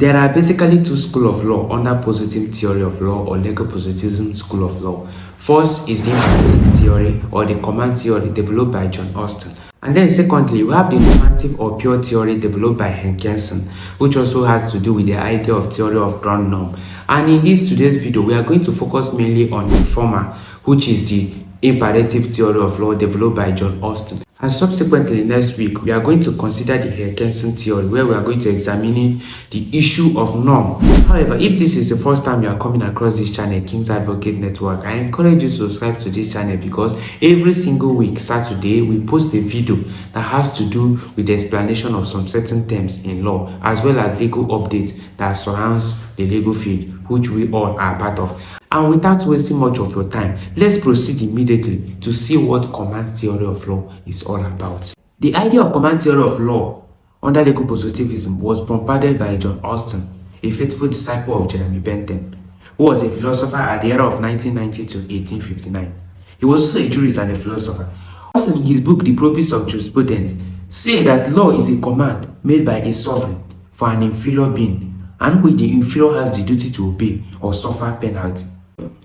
There are basically two schools of law under positive theory of law or legal positivism school of law. First is the imperative theory or the command theory developed by John Austin. And then secondly, we have the normative or pure theory developed by Kelsen, which also has to do with the idea of theory of ground norm. And in this today's video, we are going to focus mainly on the former, which is the imperative theory of law developed by John Austin. And subsequently, next week, we are going to consider the Kelsen theory, where we are going to examine the issue of norm. However, if this is the first time you are coming across this channel, King's Advocate Network, I encourage you to subscribe to this channel because every single week, Saturday, we post a video that has to do with the explanation of some certain terms in law, as well as legal updates that surrounds the legal field, which we all are part of. And without wasting much of your time, let's proceed immediately to see what command theory of law is all about. The idea of command theory of law under legal positivism was bombarded by John Austin, a faithful disciple of Jeremy Bentham, who was a philosopher at the era of 1990 to 1859. He was also a jurist and a philosopher. Austin, in his book The Purpose of Jurisprudence, said that law is a command made by a sovereign for an inferior being, and which the inferior has the duty to obey or suffer penalty.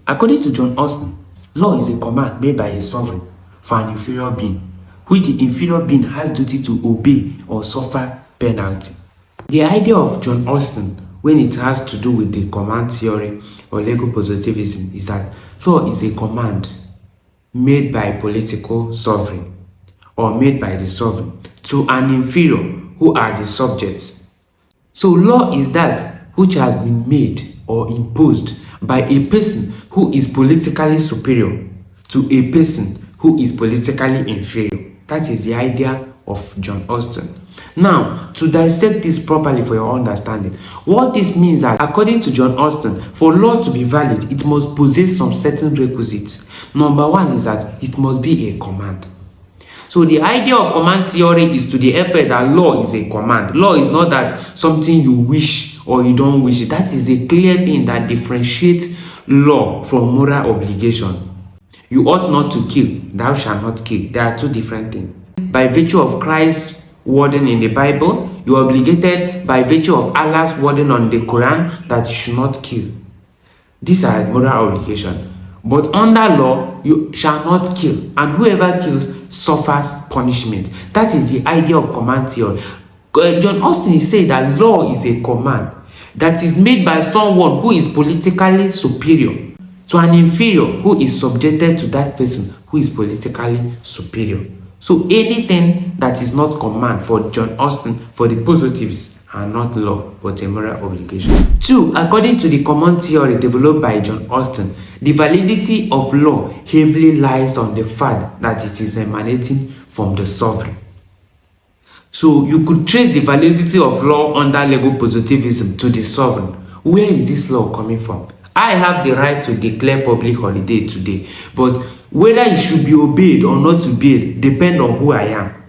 According to John Austin, law is a command made by a sovereign for an inferior being, which the inferior being has duty to obey or suffer penalty. The idea of John Austin, when it has to do with the command theory or legal positivism, is that law is a command made by political sovereign or made by the sovereign to an inferior who are the subjects. So law is that which has been made or imposed by a person who is politically superior to a person who is politically inferior. That is the idea of John Austin. Now, to dissect this properly for your understanding, what this means that according to John Austin, for law to be valid, it must possess some certain requisites. Number one is that it must be a command. So the idea of command theory is to the effect that law is a command. Law is not that something you wish or you don't wish. That is a clear thing that differentiates law from moral obligation. You ought not to kill, thou shalt not kill. There are two different things. By virtue of Christ's wording in the Bible, you are obligated by virtue of Allah's wording on the Quran that you should not kill. These are moral obligation. But under law, you shall not kill, and whoever kills suffers punishment. That is the idea of command theory. John Austin is saying that law is a command that is made by someone who is politically superior to an inferior who is subjected to that person who is politically superior. So anything that is not command for John Austin, for the positives, are not law but a moral obligation. 2. According to the command theory developed by John Austin, the validity of law heavily lies on the fact that it is emanating from the sovereign. So you could trace the validity of law under legal positivism to the sovereign. Where is this law coming from? I have the right to declare public holiday today, but whether it should be obeyed or not obeyed depends on who I am.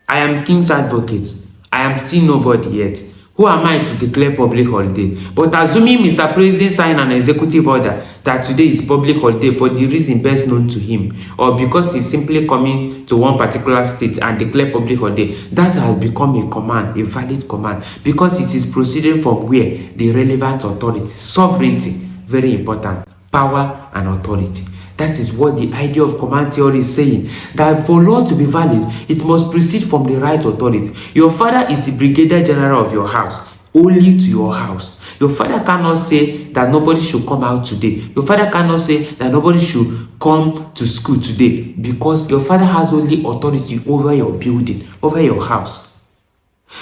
I am King's Advocate. I am still nobody yet. Who am I to declare public holiday? But assuming Mr. President signed an executive order that today is public holiday for the reason best known to him, or because he's simply coming to one particular state and declare public holiday, that has become a command, a valid command, because it is proceeding from where? The relevant authority. Sovereignty, very important. Power and authority. That is what the idea of command theory is saying, that for law to be valid, it must proceed from the right authority. Your father is the brigadier general of your house, only to your house. Your father cannot say that nobody should come out today. Your father cannot say that nobody should come to school today, because your father has only authority over your building, over your house.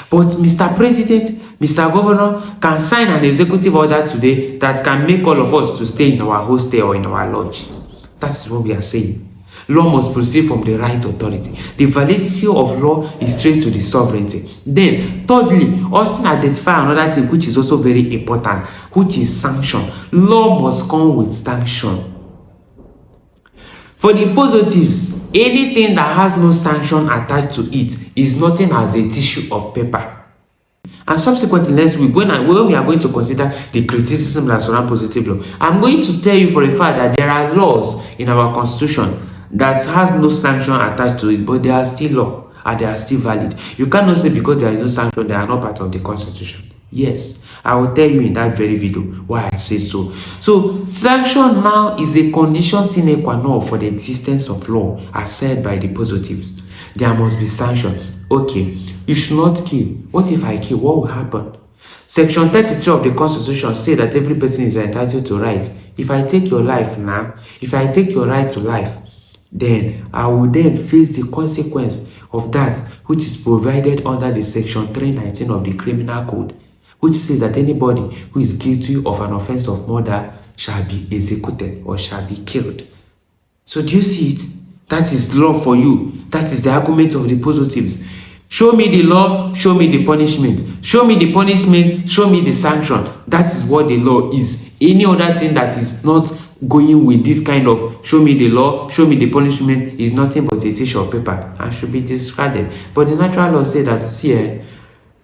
But Mr. President, Mr. Governor can sign an executive order today that can make all of us to stay in our hostel or in our lodge. That's what we are saying. Law must proceed from the right authority. The validity of law is traced to the sovereignty. Then, thirdly, Austin identified another thing which is also very important, which is sanction. Law must come with sanction. For the positives, anything that has no sanction attached to it is nothing as a tissue of paper. And subsequently next week, when we are going to consider the criticism that surround positive law, I'm going to tell you for a fact that there are laws in our constitution that has no sanction attached to it, but they are still law and they are still valid. You cannot say because there is no sanction, they are not part of the constitution. Yes, I will tell you in that very video why I say so. So, sanction now is a condition sine qua non for the existence of law, as said by the positives. There must be sanction. Okay, you should not kill. What if I kill? What will happen? Section 33 of the Constitution says that every person is entitled to rights. If I take your life now, if I take your right to life, then I will then face the consequence of that which is provided under the Section 319 of the Criminal Code, which says that anybody who is guilty of an offense of murder shall be executed or shall be killed. So do you see it? That is law for you. That is the argument of the positives. Show me the law, show me the punishment. Show me the punishment, show me the sanction. That is what the law is. Any other thing that is not going with this kind of show me the law, show me the punishment is nothing but a tissue of paper and should be discarded. But the natural law says that, see,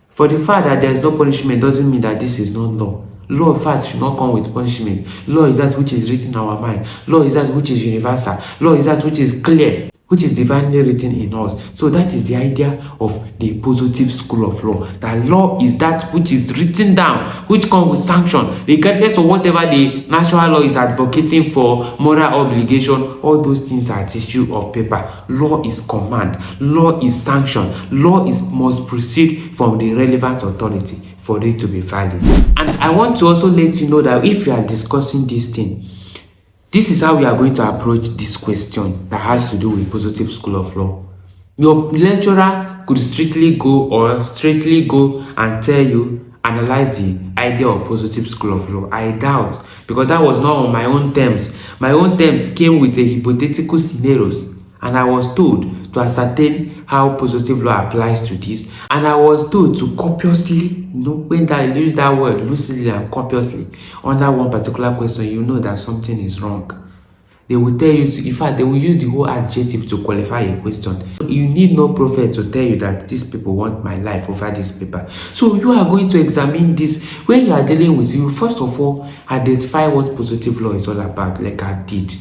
for the fact that there is no punishment doesn't mean that this is not law. Law of fact should not come with punishment. Law is that which is written in our mind. Law is that which is universal. Law is that which is clear, which is divinely written in us. So that is the idea of the positive school of law. That law is that which is written down, which comes with sanction, regardless of whatever the natural law is advocating for, moral obligation. All those things are tissue of paper. Law is command. Law is sanction. Law must proceed from the relevant authority for it to be valid. And I want to also let you know that if you are discussing this thing, this is how we are going to approach this question that has to do with positive school of law. Your lecturer could straightly go and tell you, analyze the idea of positive school of law. I doubt, because that was not on my own terms. My own terms came with a hypothetical scenarios, and I was told to ascertain how positive law applies to this, and I was told to copiously, when I use that word loosely and copiously under one particular question, you know that something is wrong. They will tell you to, in fact, they will use the whole adjective to qualify a question. You need no prophet to tell you that these people want my life over this paper. So you are going to examine this. When you are dealing with you, first of all, identify what positive law is all about, like I did.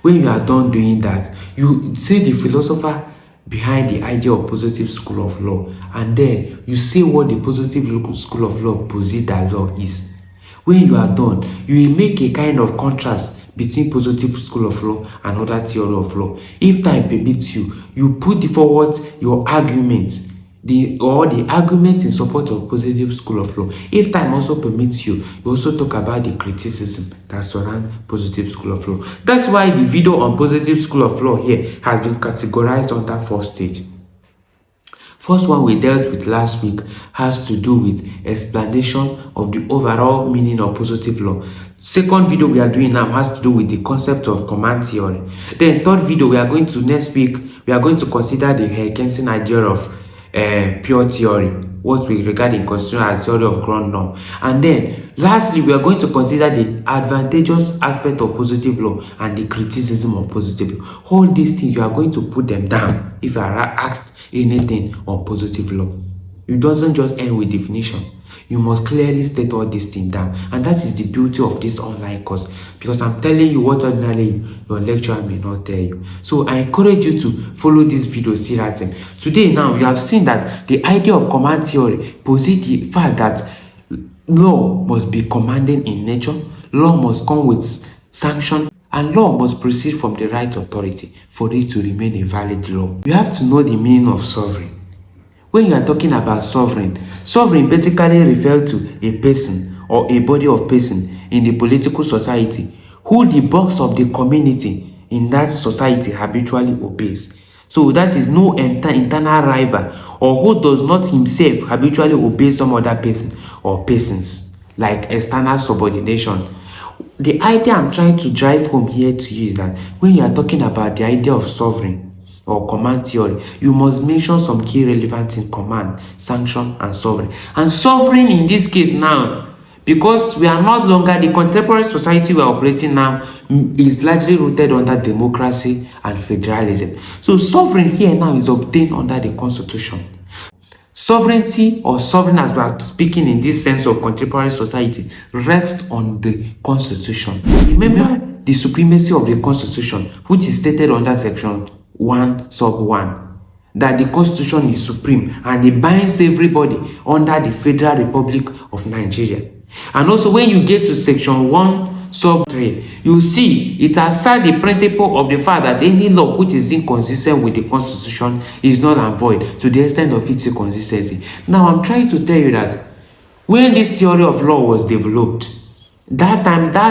When you are done doing that, you see the philosopher behind the idea of positive school of law, and then you see what the positive school of law posits that law is. When you are done, you will make a kind of contrast between positive school of law and other theory of law. If time permits you, you put forward your arguments, the argument in support of positive school of law. If time also permits you, you also talk about the criticism that surround positive school of law. That's why the video on positive school of law here has been categorized under 4 stages. First one we dealt with last week has to do with explanation of the overall meaning of positive law. Second video we are doing now has to do with the concept of command theory. Then third video next week we are going to consider the Kelsen idea of pure theory, what we regard in constitution as theory of ground norm. And then lastly, we are going to consider the advantageous aspect of positive law and the criticism of positive law. All these things, you are going to put them down if you are asked anything on positive law. It doesn't just end with definition. You must clearly state all these things down. And that is the beauty of this online course, because I'm telling you what ordinarily your lecturer may not tell you. So I encourage you to follow this video, see that thing. Today now, you have seen that the idea of command theory posits the fact that law must be commanding in nature, law must come with sanction, and law must proceed from the right authority for it to remain a valid law. You have to know the meaning of sovereign. When you are talking about sovereign basically refers to a person or a body of person in the political society who the boss of the community in that society habitually obeys. So that is no internal rival, or who does not himself habitually obey some other person or persons, like external subordination. The idea I'm trying to drive home here to you is that when you are talking about the idea of sovereign or command theory, you must mention some key relevance in command, sanction, and sovereign. And sovereign in this case now, because we are not longer, the contemporary society we are operating now is largely rooted under democracy and federalism. So sovereign here now is obtained under the constitution. Sovereignty, or sovereign as we are speaking in this sense of contemporary society, rests on the constitution. Remember the supremacy of the constitution, which is stated under section 1 sub 1. that the Constitution is supreme and it binds everybody under the Federal Republic of Nigeria. And also when you get to section 1 sub 3, you see it asserts the principle of the fact that any law which is inconsistent with the Constitution is null and void to the extent of its inconsistency. Now I'm trying to tell you that when this theory of law was developed, that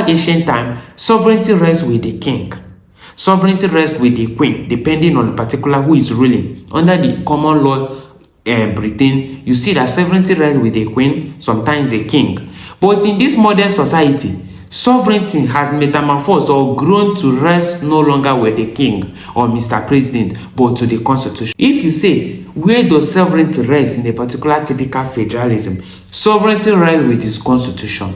ancient time, sovereignty rests with the king. Sovereignty rests with the queen, depending on the particular who is ruling. Under the common law Britain, you see that sovereignty rests with the queen, sometimes the king. But in this modern society, sovereignty has metamorphosed or grown to rest no longer with the king or Mr. President, but to the Constitution. If you say, where does sovereignty rest in a particular typical federalism? Sovereignty rests with its Constitution.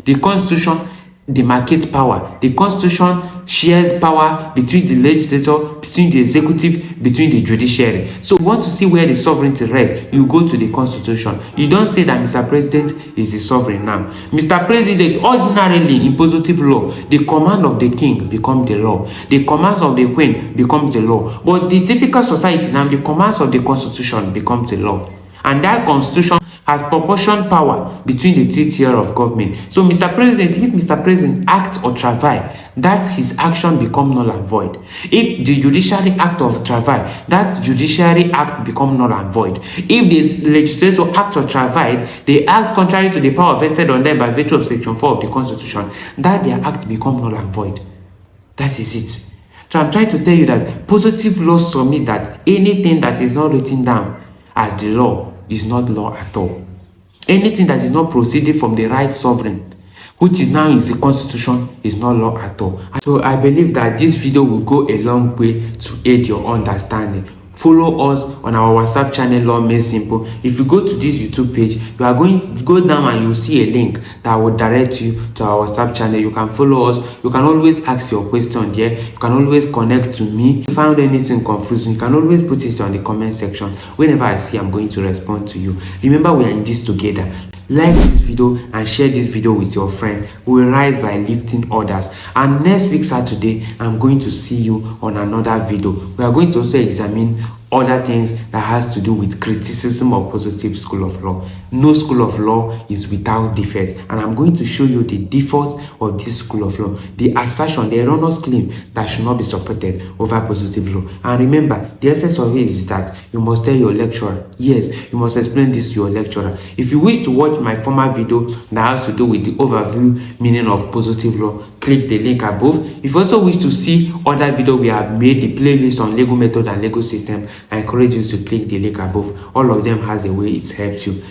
The Constitution demarcates power. The Constitution shares power between the legislature, between the executive, between the judiciary. So you want to see where the sovereignty rests, you go to the Constitution. You don't say that Mr. President is the sovereign now. Mr. President, ordinarily in positive law, the command of the king becomes the law. The commands of the queen becomes the law. But the typical society now, the commands of the Constitution becomes the law. And that Constitution has proportioned power between the two tiers of government. So Mr. President, if Mr. President acts or travail, that his action becomes null and void. If the judiciary act or travail, that judiciary act becomes null and void. If the legislature act or travail, they act contrary to the power vested on them by virtue of section 4 of the Constitution, that their act becomes null and void. That is it. So I'm trying to tell you that positive law submit that anything that is not written down as the law is not law at all. Anything that is not proceeded from the right sovereign, which is now in the Constitution, is not law at all. So I believe that this video will go a long way to aid your understanding. Follow us on our WhatsApp channel, Law Made Simple. If you go to this YouTube page, you are going to go down and you'll see a link that will direct you to our WhatsApp channel. You can follow us. You can always ask your question there. You can always connect to me. If you found anything confusing, you can always put it on the comment section. Whenever I see, I'm going to respond to you. Remember, we are in this together. Like this video and share this video with your friend. We will rise by lifting others. And next week Saturday, I'm going to see you on another video. We are going to also examine other things that has to do with criticism of positive school of law. No school of law is without defect, and I'm going to show you the default of this school of law, the assertion, the erroneous claim that should not be supported over positive law. And remember, the essence of it is that you must tell your lecturer. Yes, you must explain this to your lecturer. If you wish to watch my former video that has to do with the overview meaning of positive law, click the link above. If you also wish to see other videos we have made, the playlist on legal method and legal system, I encourage you to click the link above. All of them has a way it helps you.